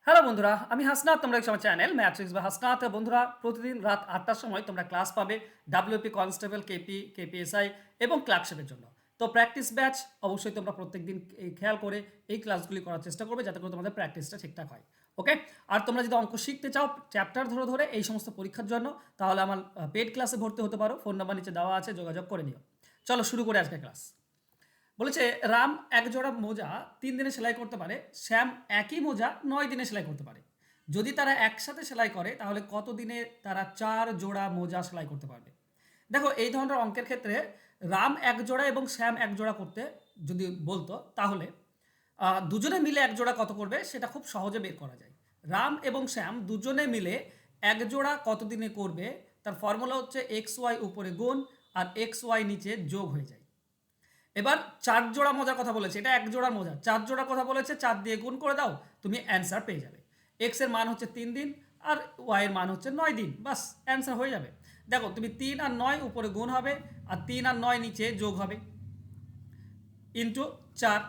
Hello বন্ধুরা, আমি হাসনাত। তোমরা দেখছো আমার চ্যানেল ম্যাট্রিক্স বা হাসনাত। বন্ধুরা, প্রতিদিন রাত ৮টার সময় তোমরা ক্লাস পাবে ডাব্লিউপি কনস্টেবল, কেপি, কেপিএসআই এবং ক্লার্কশিপের জন্য। তো প্র্যাকটিস ব্যাচ অবশ্যই তোমরা প্রত্যেকদিন খেয়াল করে এই ক্লাসগুলি করার চেষ্টা করবে, যাতে করে তোমাদের প্র্যাকটিসটা ঠিকঠাক হয়। ওকে? আর তোমরা যদি অঙ্ক শিখতে চাও চ্যাপ্টার ধরে ধরে এই সমস্ত পরীক্ষার জন্য, তাহলে আমার পেড ক্লাসে ভর্তি হতে পারো। ফোন নাম্বার নিচে দেওয়া আছে, যোগাযোগ করে নিও। চলো শুরু করে আজকে ক্লাস। বলেছে রাম এক জোড়া মোজা 3 দিনে সেলাই করতে পারে, শ্যাম একই মোজা 9 দিনে সেলাই করতে পারে। যদি তারা একসাথে সেলাই করে তাহলে কত দিনে তারা 4 জোড়া মোজা সেলাই করতে পারবে? দেখো, এই ধরনের অঙ্কের ক্ষেত্রে রাম এক জোড়া এবং শ্যাম এক জোড়া করতে যদি বলতো, তাহলে দুজনে মিলে এক জোড়া কত করবে সেটা খুব সহজে বের করা যায়। রাম এবং শ্যাম দুজনে মিলে এক জোড়া কত দিনে করবে, তার ফর্মুলা হচ্ছে এক্স ওয়াই উপরে গুণ আর এক্স ওয়াই নিচে যোগ হয়ে যায়। এবার 4 জোড়া মোজার কথা বলেছে, এটা এক জোড়া মোজা। 4 জোড়া কথা বলেছে, 4 দিয়ে গুণ করে দাও, তুমি অ্যান্সার পেয়ে যাবে। এক্স এর মান হচ্ছে 3 দিন আর ওয়াই এর মান হচ্ছে 9 দিন, বাস অ্যান্সার হয়ে যাবে। দেখো, তুমি 3 আর 9 উপরে গুণ হবে আর 3 আর 9 নিচে যোগ হবে, ইন্টু 4,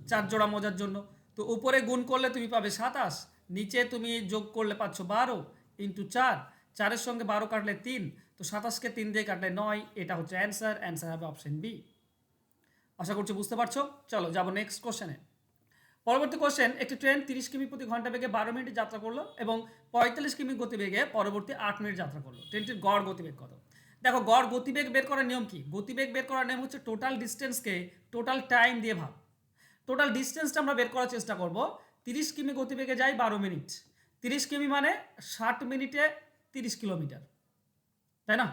4 জোড়া মোজার জন্য। তো উপরে গুণ করলে তুমি পাবে 27, নিচে তুমি যোগ করলে পাচ্ছ 12, ইন্টু 4, 4-এর সঙ্গে 12 কাটলে 3, তো 27কে 3 দিয়ে কাটলে 9। এটা হচ্ছে অ্যান্সার। অ্যান্সার হবে অপশন বি। আশা করছি বুঝতে পারছো। চলো যাবো নেক্সট কোশ্চেনে। পরবর্তী কোশ্চেন, একটি ট্রেন 30 কিমি প্রতি ঘন্টা বেগে 12 মিনিট যাত্রা করলো এবং 45 কিমি গতিবেগে পরবর্তী 8 মিনিট যাত্রা করলো। ট্রেনটির গড় গতিবেগ কত? দেখো, গড় গতিবেগ বের করার নিয়ম কি? গতিবেগ বের করার নিয়ম হচ্ছে টোটাল ডিস্টেন্সকে টোটাল টাইম দিয়ে ভাগ। টোটাল ডিস্টেন্সটা আমরা বের করার চেষ্টা করব। 30 কিমি গতিবেগে যাই 12 মিনিট, 30 কিমি মানে 60 মিনিটে 30 কিলোমিটার, তাই না?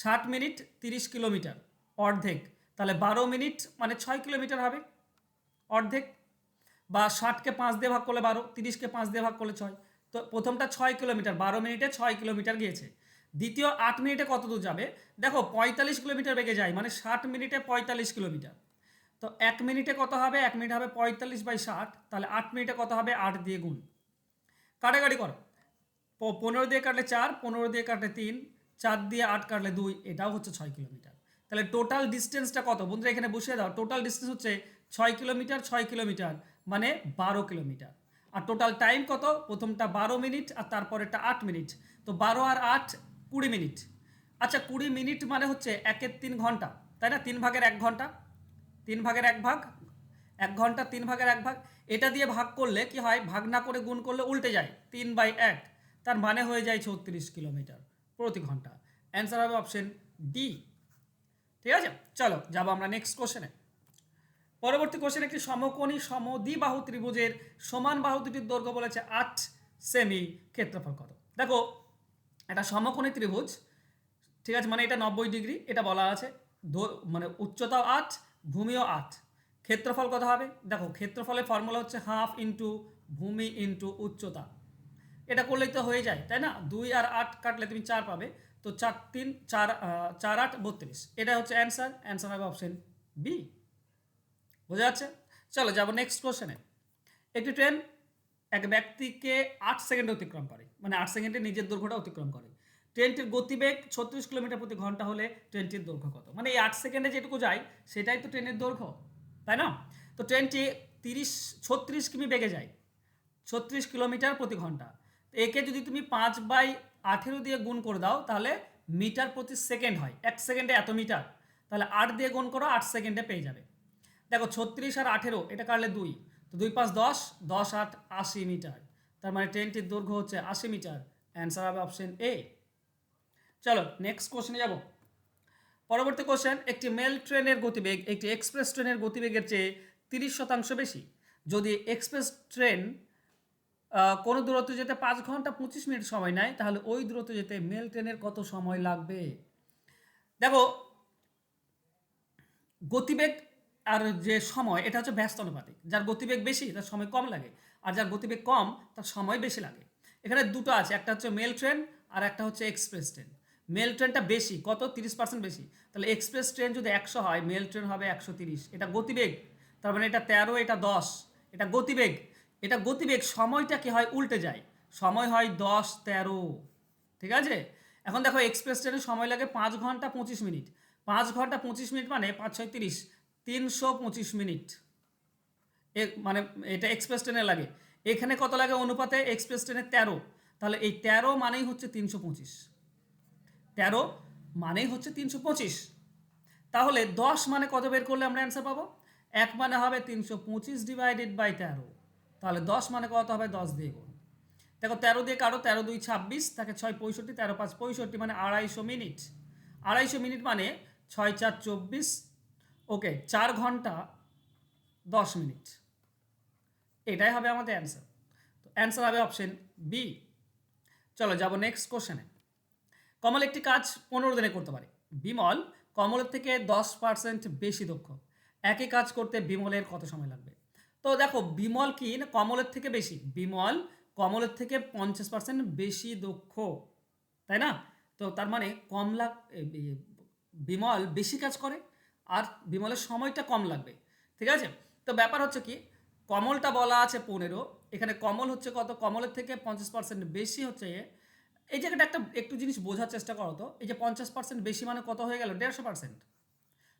60 মিনিট 30 কিলোমিটার, অর্ধেক। তাহলে 12 মিনিট মানে 6 কিলোমিটার হবে, অর্ধেক। বা 60কে 5 দিয়ে ভাগ করলে 12, 30কে 5 দিয়ে ভাগ করলে 6। তো প্রথমটা 6 কিলোমিটার, 12 মিনিটে 6 কিলোমিটার গিয়েছে। দ্বিতীয় 8 মিনিটে কত দূর যাবে? দেখো, 45 কিলোমিটার বেগে যায়, মানে 60 মিনিটে 45 কিলোমিটার। তো 1 মিনিটে কত হবে? 1 মিনিট হবে 45/60, তাহলে 8 মিনিটে কত হবে? 8 দিয়ে গুণ, কাটাকাটি করো। 15 দিয়ে কাটলে 4, 15 দিয়ে কাটলে 3, 4 দিয়ে 8 কাটলে 2, এটাও হচ্ছে 6 কিলোমিটার। তাহলে টোটাল ডিস্টেন্সটা কত? বন্ধুরা এখানে বসিয়ে দাও। টোটাল ডিস্টেন্স হচ্ছে 6 কিলোমিটার, 6 কিলোমিটার মানে 12 কিলোমিটার। আর টোটাল টাইম কত? প্রথমটা 12 মিনিট আর তারপরেরটা 8 মিনিট। তো 12 আর 8 20 মিনিট। আচ্ছা, 20 মিনিট মানে হচ্ছে 1/3 ঘন্টা, তাই না? 3/1 ঘন্টা, 3/1 ভাগ, 1 ঘন্টা 3/1 ভাগ। এটা দিয়ে ভাগ করলে কি হয়? ভাগ না করে গুণ করলে উল্টে যায়, 3/1, তার মানে হয়ে যায় 36 কিলোমিটার প্রতি ঘন্টা। অ্যান্সার হবে অপশন ডি। ঠিক আছে, চলো যাবো আমরা নেক্সট কোশ্চেনে। পরবর্তী কোশ্চেন, একটি সমকোণী সমদ্বিবাহু ত্রিভুজের সমান বাহু দুটির দৈর্ঘ্য বলেছে 8 সেমি, ক্ষেত্রফল কত? দেখো, এটা সমকোণী ত্রিভুজ, ঠিক আছে, মানে এটা 90 ডিগ্রি, এটা বলা আছে। মানে উচ্চতাও 8, ভূমিও 8, ক্ষেত্রফল কত হবে? দেখো, ক্ষেত্রফলের ফর্মুলা হচ্ছে হাফ ইন্টু ভূমি ইন্টু উচ্চতা। এটা করলেই তো হয়ে যায়, তাই না? 2 আর 8 কাটলে তুমি 4 পাবে। তো 4 3 4 4 8 32, এটা হচ্ছে অ্যান্সার। অ্যান্সার হবে অপশন বি। বোঝা যাচ্ছে? চলো যাবো নেক্সট কোশ্চেনে। একটি ট্রেন এক ব্যক্তিকে 8 সেকেন্ডে অতিক্রম করে, মানে 8 সেকেন্ডে নিজের দৈর্ঘ্যটা অতিক্রম করে। ট্রেনটির গতিবেগ 36 কিলোমিটার প্রতি ঘন্টা হলে ট্রেনটির দৈর্ঘ্য কত? মানে এই 8 সেকেন্ডে যেটুকু যায় সেটাই তো ট্রেনের দৈর্ঘ্য, তাই না? তো ট্রেনটি 36 কিমি বেগে যায়, 36 কিলোমিটার প্রতি ঘন্টা। একে যদি তুমি 5/18 দিয়ে গুণ করে দাও, তাহলে মিটার প্রতি সেকেন্ড হয়। 1 সেকেন্ডে এত মিটার, তাহলে 8 দিয়ে গুণ করো, 8 সেকেন্ডে পেয়ে যাবে। দেখো, 36 আর 18 এটা কাটলে 2, তো 2 5 10, 10 8 80 মিটার। তার মানে ট্রেনটির দৈর্ঘ্য হচ্ছে 80 মিটার। অ্যান্সার হবে অপশন এ। চলো নেক্সট কোশ্চেনে যাব। পরবর্তী কোশ্চেন, একটি মেল ট্রেনের গতিবেগ একটি এক্সপ্রেস ট্রেনের গতিবেগের চেয়ে 30% বেশি। যদি এক্সপ্রেস ট্রেন কোনো দূরত্ব যেতে 5 ঘন্টা 25 মিনিট সময় নেয়, তাহলে ওই দূরত্ব যেতে মেল ট্রেনের কত সময় লাগবে? দেখো, গতিবেগ আর যে সময়, এটা হচ্ছে ব্যস্ত অনুপাতিক। যার গতিবেগ বেশি তার সময় কম লাগে, আর যার গতিবেগ কম তার সময় বেশি লাগে। এখানে দুটো আছে, একটা হচ্ছে মেল ট্রেন আর একটা হচ্ছে এক্সপ্রেস ট্রেন। মেল ট্রেনটা বেশি, কত? 30% বেশি। তাহলে এক্সপ্রেস ট্রেন যদি 100 হয়, মেল ট্রেন হবে 130। এটা গতিবেগ, তার মানে এটা 13, এটা 10। এটা গতিবেগ, এটা গতিবেগ। সময়টা কি হয়? উল্টে যায়, সময় হয় 10 13। ঠিক আছে, এখন দেখো, এক্সপ্রেস ট্রেনের সময় লাগে 5 ঘন্টা 25 মিনিট। 5 ঘন্টা 25 মিনিট মানে 5 6 30, 325 মিনিট। মানে এটা এক্সপ্রেস ট্রেনে লাগে। এখানে কত লাগে অনুপাতে এক্সপ্রেস টেনের 13, তাহলে এই 13 মানেই হচ্ছে 325, 13 মানেই হচ্ছে 325। তাহলে 10 মানে কত বের করলে আমরা অ্যান্সার পাবো? 1 মানে হবে 325 ডিভাইডেড বাই 13, তাহলে 10 মানে কত হবে? 10 দিয়ে গুণ। দেখো 13 দিয়ে কারো 13 2 26, তাকে 6 65, 13 5 65, মানে 250 মিনিট। 250 মিনিট মানে 6 4 24, ওকে 4 ঘন্টা 10 মিনিট, এটাই হবে আমাদের অ্যান্সার। তো অ্যান্সার হবে অপশন বি। চলো যাব নেক্সট কোশ্চেনে। কমল একটি কাজ 15 দিনে করতে পারে, বিমল কমলের থেকে 10% বেশি দক্ষ, একই কাজ করতে বিমলের কত সময় লাগবে? তো দেখো বিমল কি না কমলের থেকে বেশি, বিমল কমলের থেকে 50% বেশি দক্ষ, তাই না? তো তার মানে বিমল বেশি কাজ করে আর বিমলের সময়টা কম লাগবে, ঠিক আছে? তো ব্যাপার হচ্ছে কি, কমলটা বলা আছে 15, এখানে কমল হচ্ছে কত? কমলের থেকে 50% বেশি হচ্ছে এই জায়গাটা একটু জিনিস বোঝার চেষ্টা করো তো। এই যে 50% বেশি মানে কত হয়ে গেল? 150%।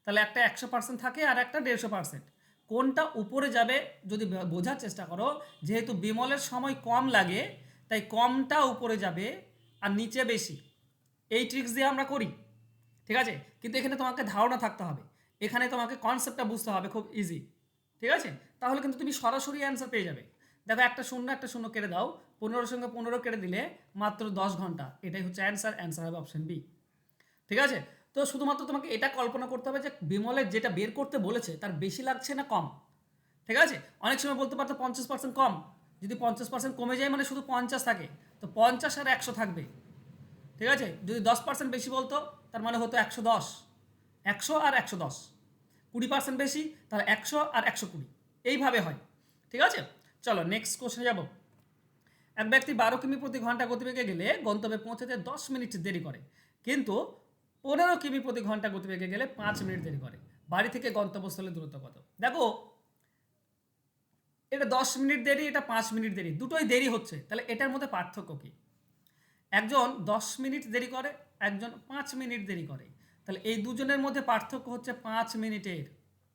তাহলে একটা 100% থাকে আর একটা 150%, কোনটা উপরে যাবে যদি বোঝার চেষ্টা করো। যেহেতু বিমলের সময় কম লাগে তাই কমটা উপরে যাবে আর নিচে বেশি, এই ট্রিক্স দিয়ে আমরা করি, ঠিক আছে? কিন্তু এখানে তোমাকে ধারণা থাকতে হবে, এখানে তোমাকে কনসেপ্টটা বুঝতে হবে, খুব ইজি, ঠিক আছে? তাহলে কিন্তু তুমি সরাসরি অ্যান্সার পেয়ে যাবে। দেখো একটা শূন্য কেটে দাও, 15 সঙ্গে 15 কেটে দিলে মাত্র 10 ঘন্টা, এটাই হচ্ছে অ্যান্সার। অ্যান্সার হবে অপশন বি, ঠিক আছে? তো শুধুমাত্র তোমাকে এটা কল্পনা করতে হবে যে বিমলের যেটা বের করতে বলেছে তার বেশি লাগছে না কম, ঠিক আছে? অনেক সময় বলতে পারতো 50% কম, যদি 50% কমে যায় মানে শুধু 50 থাকে, তো 50 আর 100 থাকবে, ঠিক আছে? যদি 10% বেশি বলতো তার মানে হতো 110, 100 আর 110, 20% বেশি তাহলে 100 আর 120, এইভাবে হয়, ঠিক আছে? চলো নেক্সট কোশ্চেনে যাব। এক ব্যক্তি 12 কিমি প্রতি ঘন্টা গতিবেগে গেলে গন্তব্যে পৌঁছাতে 10 মিনিট দেরি করে, কিন্তু 15 কিমি প্রতি ঘন্টা গতিবেগে গেলে 5 মিনিট দেরি করে, বাড়ি থেকে গন্তব্যস্থলের দূরত্ব কত? দেখো এটা 10 মিনিট দেরি, এটা 5 মিনিট দেরি, দুটোই দেরি হচ্ছে, তাহলে এটার মধ্যে পার্থক্য কি? একজন 10 মিনিট দেরি করে, একজন 5 মিনিট দেরি করে, তাহলে এই দুজনের মধ্যে পার্থক্য হচ্ছে 5 মিনিটের,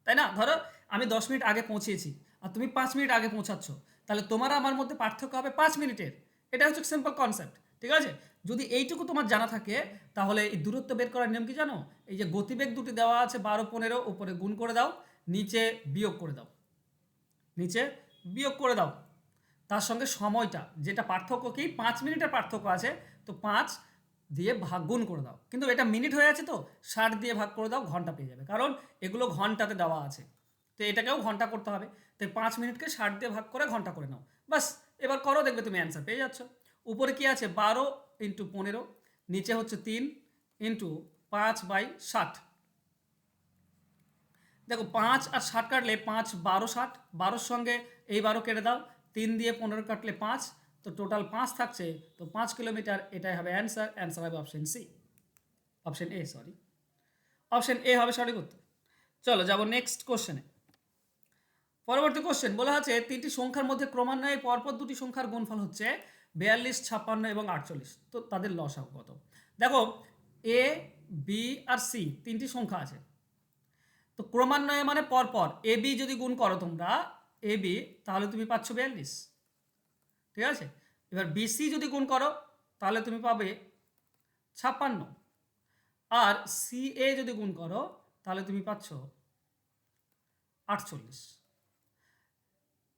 তাই না? ধরো আমি 10 মিনিট আগে পৌঁছেছি আর তুমি 5 মিনিট আগে পৌঁছাচ্ছ, তাহলে তোমার আমার মধ্যে পার্থক্য হবে 5 মিনিটের, এটা হচ্ছে সিম্পল কনসেপ্ট, ঠিক আছে? যদি এইটুকু তোমার জানা থাকে তাহলে এই দূরত্ব বের করার নিয়ম কি জানো? এই যে গতিবেগ দুটি দেওয়া আছে 12 15, উপরে গুণ করে দাও, নিচে বিয়োগ করে দাও, নিচে বিয়োগ করে দাও, তার সঙ্গে সময়টা যেটা পার্থক্য কি 5 মিনিটের পার্থক্য আছে, তো 5 দিয়ে ভাগ গুণ করে দাও, কিন্তু এটা মিনিট হয়ে আছে তো 60 দিয়ে ভাগ করে দাও, ঘন্টা পেয়ে যাবে, কারণ এগুলো ঘন্টাতে দেওয়া আছে, তো এটাকেও ঘন্টা করতে হবে, তো 5 মিনিটকে 60 দিয়ে ভাগ করে ঘন্টা করে নাও, বাস এবার করো, দেখবে তুমি অ্যান্সার পেয়ে যাচ্ছ। উপরে কি আছে? 12 ইন্টু 15, নিচে হচ্ছে 3 ইন্টু 5/60। দেখো 5 আর 60 কাটলে 5 12 60, 12-র সঙ্গে এই 12 কেটে দাও, 3 দিয়ে 15 কাটলে 5, তো টোটাল 5 থাকছে, তো 5 কিলোমিটার, এটাই হবে অ্যান্সার। অ্যান্সার হবে option C, option A sorry, option A হবে সঠিক উত্তর। চলো যাব নেক্সট কোশ্চেনে। পরবর্তী কোশ্চেন বলা আছে তিনটি সংখ্যার মধ্যে ক্রমান্বয়ে পরপর দুটি সংখ্যার গুণফল হচ্ছে 42, 56 এবং 48, তো তাদের লসাগু কত? দেখো এ, বি আর সি তিনটি সংখ্যা আছে, তো ক্রমান্বয়ে মানে পরপর, এ বি যদি গুণ করো তোমরা এ বি, তাহলে তুমি পাচ্ছ 42, ঠিক আছে? এবার বিসি যদি গুণ করো তাহলে তুমি পাবে 56, আর সি এ যদি গুণ করো তাহলে তুমি পাচ্ছ 48।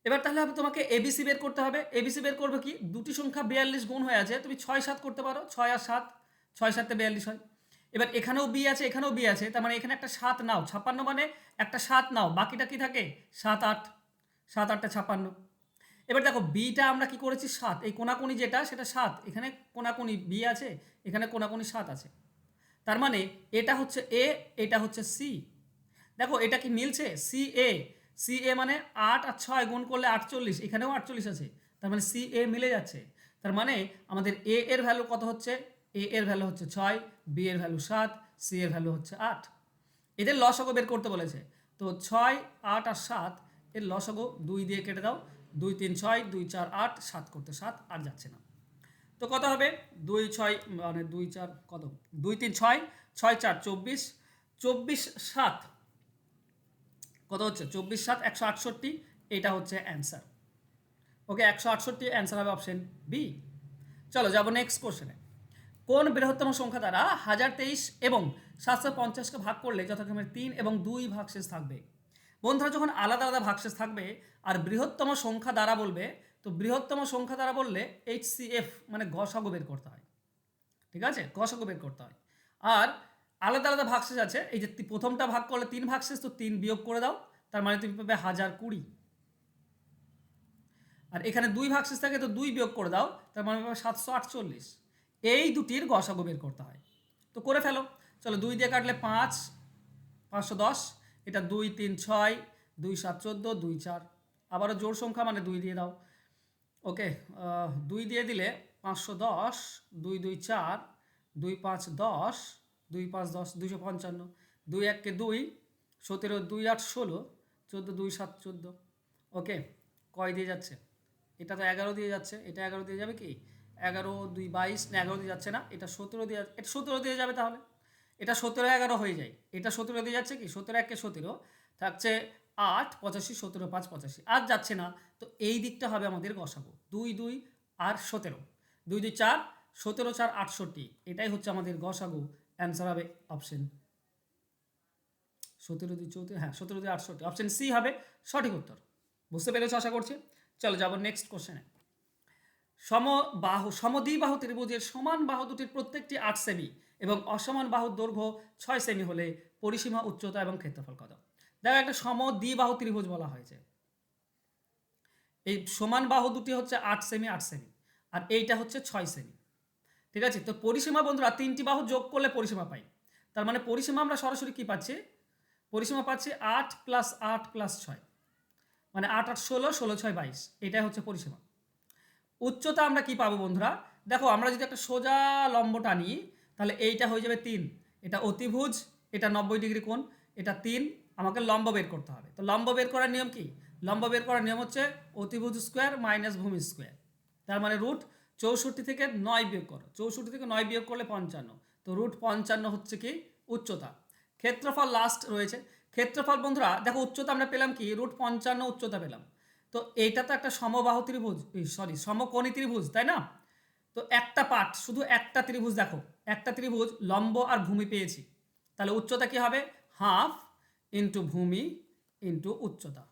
এবার তাহলে তোমাকে এবিসি বের করতে হবে। এবিসি বের করবে কি, দুটি সংখ্যা 42 গুণ হয়ে আছে, তুমি 6 7 করতে পারো, 6 আর 7, 6 7 42 হয়। এবার এখানেও বি আছে, এখানেও বি আছে, তার মানে এখানে একটা 7 নাও, 56 মানে একটা 7 নাও, বাকিটা কি থাকে 7 8, 7 8 56। এবার দেখো বিটা আমরা কি করেছি 7, এই কোনাকুনি যেটা সেটা 7, এখানে কোনাকুনি বি আছে, এখানে কোনাকুনি 7 আছে, তার মানে এটা হচ্ছে এ, এটা হচ্ছে সি। দেখো এটা কি মিলছে? সি এ, সি এ মানে 8 আর 6 গুণ করলে 48, এখানেও 48 আছে, তার মানে সি এ মিলে যাচ্ছে, তার মানে আমাদের এ এর ভ্যালু কত হচ্ছে? এ এর ভ্যালু হচ্ছে 6, বি এর ভ্যালু 7, সি এর ভ্যালু হচ্ছে 8। এদের লসাগু বের করতে বলেছে, তো 6 8 আর 7 এর লসাগু 2 দিয়ে কেটে দাও, 2 3 6, 2 4 8, 7 করতে 7 আর যাচ্ছে না, তো কত হবে 2 6 মানে 2 4 কত, 2 3 6, 6 4 24, 24 7 কত হচ্ছে 24 7 168, এটা হচ্ছে অ্যান্সার, ওকে 168 অ্যান্সার হবে অপশন বি। চলো যাবো নেক্সট কোশ্চেনে। কোন বৃহত্তম সংখ্যা দ্বারা 1023 এবং 750কে ভাগ করলে যথাক্রমে 3 এবং 2 ভাগশেষ থাকবে? বন্ধুরা যখন আলাদা আলাদা ভাগশেষ থাকবে আর বৃহত্তম সংখ্যা দ্বারা বলবে, তো বৃহত্তম সংখ্যা দ্বারা বললে HCF মানে গসাগু বের করতে হয়, ঠিক আছে, গসাগু বের করতে হয়। আর আলাদা আলাদা ভাগশেষ আছে, এই যে প্রথমটা ভাগ করলে 3 ভাগশেষ, তো 3 বিয়োগ করে দাও, তার মানে তুমি পাবে 1020। আর এখানে 2 ভাগশেষ থাকে, তো 2 বিয়োগ করে দাও, তার মানে পাবে 748। এই দুটির গসাগু বের করতে হয়, তো করে ফেলো। চলো 2 দিয়ে কাটলে 5, 510, এটা 2 3 6, 2 7 14, 2 4, আবারও জোড় সংখ্যা মানে 2 দিয়ে দাও। ওকে 2 দিয়ে দিলে 510, 2 2 4, 2 5 10, 2 5 10, 255, 2 1 কে 2, 17 2 8 16, 14 2 7 14। ওকে কয় দিয়ে যাচ্ছে? এটা তো 11 দিয়ে যাচ্ছে, এটা 11 দিয়ে যাবে কি? 11 2 22 না 11 দিয়ে যাচ্ছে না, এটা 17 দিয়ে, এটা 17 দিয়ে যাবে, তাহলে এটা 17 11 হয়ে যায়, এটা 17 দিয়ে যাচ্ছে কি? 17 1 কে 17 থাকছে 8 85, 17 5 85, আর যাচ্ছে না, তো এই দিকটা হবে আমাদের গসাগু। 2 2 আর 17, 2 2 4, 17 4 68, এটাই হচ্ছে আমাদের গসাগু। অ্যান্সার হবে অপশন 17 2 14, হ্যাঁ 17 2 68, অপশন সি হবে সঠিক উত্তর। বুঝতে পেরেছো আশা করছি। চলো যাবো নেক্সট কোশ্চেনে। সমদ্বিবাহু ত্রিভুজের সমান বাহু দুটির প্রত্যেকটি 8 সেমি এবং অসমান বাহুর দৈর্ঘ্য 6 সেমি হলে পরিসীমা, উচ্চতা এবং ক্ষেত্রফল কত? দেখো একটা সমদ্বিবাহু ত্রিভুজ বলা হয়েছে, এই সমান বাহু দুটি হচ্ছে 8 সেমি 8 সেমি, আর এইটা হচ্ছে 6 সেমি, ঠিক আছে। তো পরিসীমা বন্ধুরা 3টি বাহু যোগ করলে পরিসীমা পাই, তার মানে পরিসীমা আমরা সরাসরি কি পাচ্ছি? পরিসীমা পাচ্ছি 8 + 8 + 6, মানে 8 8 16, 16 6 22, এটাই হচ্ছে পরিসীমা। উচ্চতা আমরা কি পাবো বন্ধুরা? দেখো আমরা যদি একটা সোজা লম্ব টানি, তাহলে এইটা হয়ে যাবে 3, এটা অতিভুজ, এটা 90 ডিগ্রি কোণ, এটা 3, আমাকে লম্ব বের করতে হবে। তো লম্ব বের করার নিয়ম কি? লম্ব বের করার নিয়ম হচ্ছে অতিভুজ স্কোয়ার মাইনাস ভূমি স্কোয়ার, তার মানে রুট 64 থেকে 9 বিয়োগ করো, 64 থেকে 9 বিয়োগ করলে 55, তো রুট 55 হচ্ছে কি উচ্চতা। ক্ষেত্রফল লাস্ট রয়েছে। ক্ষেত্রফল বন্ধুরা দেখো উচ্চতা আমরা পেলাম কি? রুট 55 উচ্চতা পেলাম। তো এইটা তো একটা সমবাহু ত্রিভুজ, সরি সমকোণী ত্রিভুজ, তাই না? তো একটা পার্ট, শুধু একটা ত্রিভুজ, দেখো একটা ত্রিভুজ লম্ব আর ভূমি পেয়েছি, তাহলে উচ্চতা কি হবে? হাফ ইন্টু ভূমি ইন্টু উচ্চতা,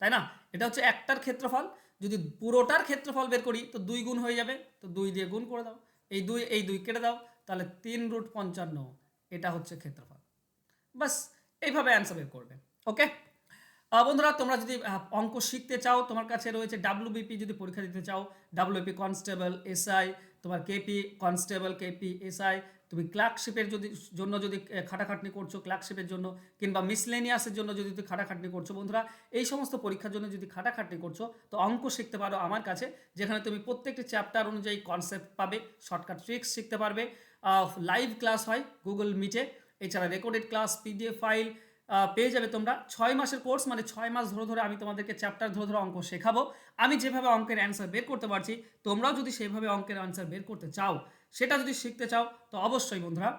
তাই না? এটা হচ্ছে একটার ক্ষেত্রফল। যদি পুরোটার ক্ষেত্রফল বের করি তো 2 গুণ হয়ে যাবে, তো 2 দিয়ে গুণ করে দাও, এই 2 কেটে দাও, তাহলে 3 √ 55, এটা হচ্ছে ক্ষেত্রফল। বাস এইভাবে অ্যান্সার বের করবে। ওকে বন্ধুরা তোমরা যদি অঙ্ক শিখতে চাও, তোমার কাছে রয়েছে WBP, যদি পরীক্ষা দিতে চাও WBP কনস্টেবল SI, তোমার KP কনস্টেবল KP SI, তুমি ক্লার্কশিপের জন্য যদি খাটাখাটনি করছো ক্লার্কশিপের জন্য, কিংবা মিসলেনিয়াসের জন্য যদি তুমি খাটাখাটনি করছো, বন্ধুরা এই সমস্ত পরীক্ষার জন্য যদি খাটাখাটনি করছো, তো অঙ্ক শিখতে পারো আমার কাছে, যেখানে তুমি প্রত্যেকটি চ্যাপ্টার অনুযায়ী কনসেপ্ট পাবে, শর্টকাট ট্রিক্স শিখতে পারবে, লাইভ ক্লাস হয় গুগল মিটে, এছাড়া রেকর্ডেড ক্লাস PDF ফাইল পেয়ে যাবে তোমরা। 6 মাসের কোর্স, মানে 6 মাস ধরে ধরে আমি তোমাদেরকে চ্যাপ্টার ধরে ধরে অঙ্ক শেখাবো। আমি যেভাবে অঙ্কের অ্যান্সার বের করতে পারছি, তোমরাও যদি সেভাবে অঙ্কের অ্যান্সার বের করতে চাও, সেটা যদি শিখতে চাও, তো অবশ্যই বন্ধুরা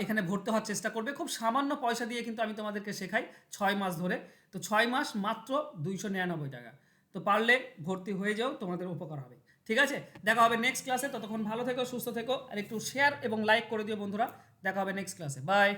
এখানে ভর্তি হওয়ার চেষ্টা করবে। খুব সামান্য পয়সা দিয়ে কিন্তু আমি তোমাদেরকে শেখাই 6 মাস ধরে। তো 6 মাস মাত্র 299 টাকা। তো পারলে ভর্তি হয়ে যাও, তোমাদের উপকার হবে। ঠিক আছে, দেখা হবে নেক্সট ক্লাসে। ততক্ষণ ভালো থেকো, সুস্থ থেকো, আর একটু শেয়ার এবং লাইক করে দিও বন্ধুরা। দেখা হবে নেক্সট ক্লাসে, বাই।